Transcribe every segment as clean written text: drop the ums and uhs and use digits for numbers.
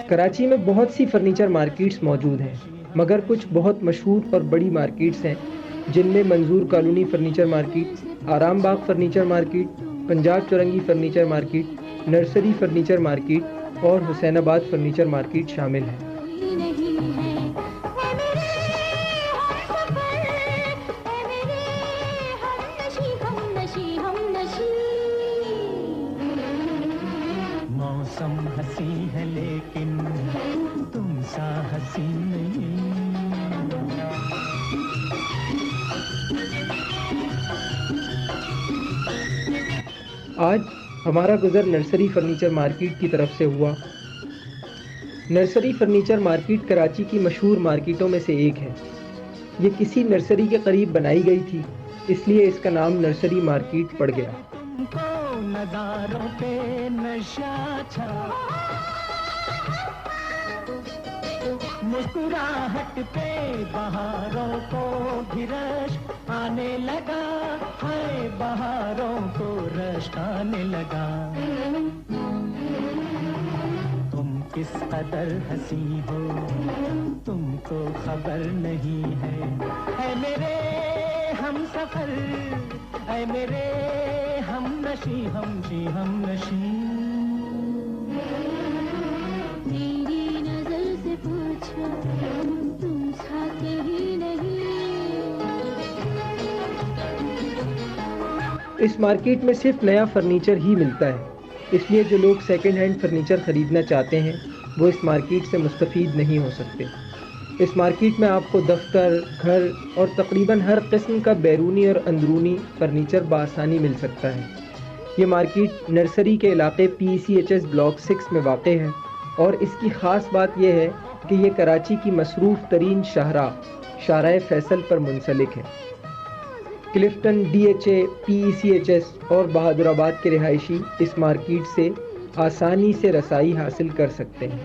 कराची में बहुत सी furniture markets मौजूद हैं, मगर कुछ बहुत मशहूर और बड़ी मार्केट्स हैं जिनमें मंजूर colony furniture market, Aram Bagh furniture market, Punjab Chowrangi furniture market, nursery furniture market और हुसैनाबाद फर्नीचर मार्केट शामिल हैं। मौसम हसी है लेकिन तुम सा हसी नहीं। आज हमारा गुजर नर्सरी फर्नीचर मार्केट की तरफ से हुआ। नर्सरी फर्नीचर मार्केट कराची की मशहूर मार्केटों में से एक है। ये किसी नर्सरी के करीब बनाई गई थी, इसलिए इसका नाम नर्सरी मार्केट पड़ गया। नज़ारों पे नशा छा, मुस्कुराहट पे बहारों को भी रश आने लगा, है बहारों को रश आने लगा। तुम किस कदर हंसी हो तुमको खबर नहीं है मेरे हम सफर, है मेरे हम नशी हम नशी। मेरी नजर से पूछो तुम खाते ही नहीं। इस मार्केट में सिर्फ नया फर्नीचर ही मिलता है, इसलिए जो लोग सेकंड हैंड फर्नीचर ख़रीदना चाहते हैं वो इस मार्केट से मुस्तफ़ीद नहीं हो सकते। इस मार्केट में आपको दफ्तर, घर और तकरीबन हर किस्म का बैरूनी और अंदरूनी फर्नीचर बआसानी मिल सकता है। ये मार्केट नर्सरी के इलाके PCHS ब्लॉक 6 में वाक़ है और इसकी ख़ास बात यह है कि ये कराची की मसरूफ़ तरीन शाहराह फैसल पर मुंसलिक है। क्लिफ्टन, DHA, PCHS और बहादुराबाद के रिहायशी इस मार्केट से आसानी से रसाई हासिल कर सकते हैं।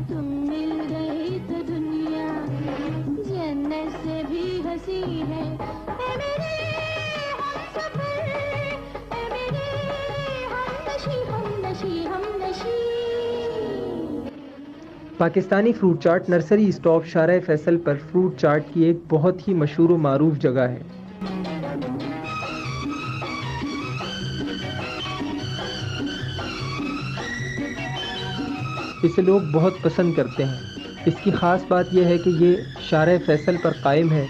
तुम मिल गए तो दुनिया जन्नत से भी हंसी है। पाकिस्तानी फ्रूट चाट नर्सरी स्टॉप शाहराह फैसल पर फ्रूट चाट की एक बहुत ही मशहूर व मारूफ जगह है। इसे लोग बहुत पसंद करते हैं। इसकी ख़ास बात यह है कि ये शाहराह फैसल पर कायम है।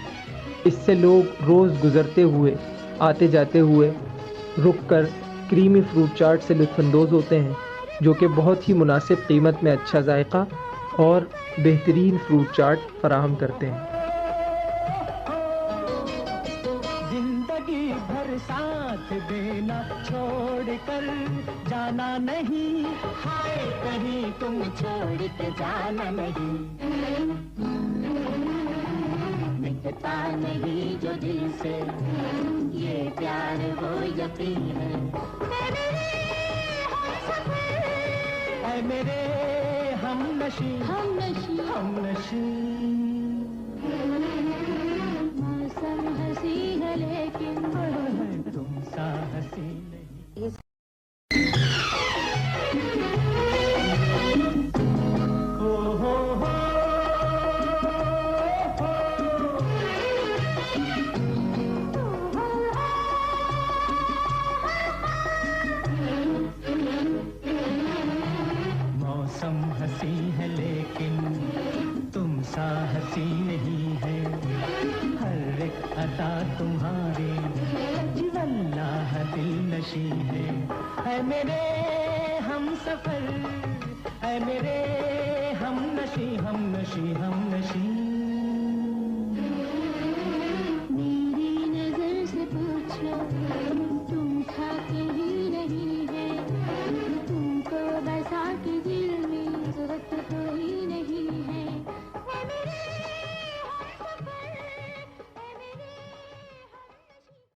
इससे लोग रोज़ गुज़रते हुए, आते जाते हुए रुक कर क्रीमी फ्रूट चाट से लुत्फ़अंदोज़ होते हैं, जो कि बहुत ही मुनासिब कीमत में अच्छा जायका और बेहतरीन फ्रूट चाट फराहम करते हैं। जिंदगी भर साथ देना छोड़ कर जाना नहीं, हाय कहीं तुम छोड़ के जाना नहीं। मिटता नहीं जो दिल से ये प्यार वो यकीन है। ऐ मेरे हम नशी हम नशी। मौसम हंसी है लेकिन तुम सा हंसी नहीं। मौसम हंसी है लेकिन तुम सा हंसी नहीं है। हर एक अदा तुम्हारी वल्लाह दिल नशी है मेरे हम सफर, है मेरे हम नशी हम नशी।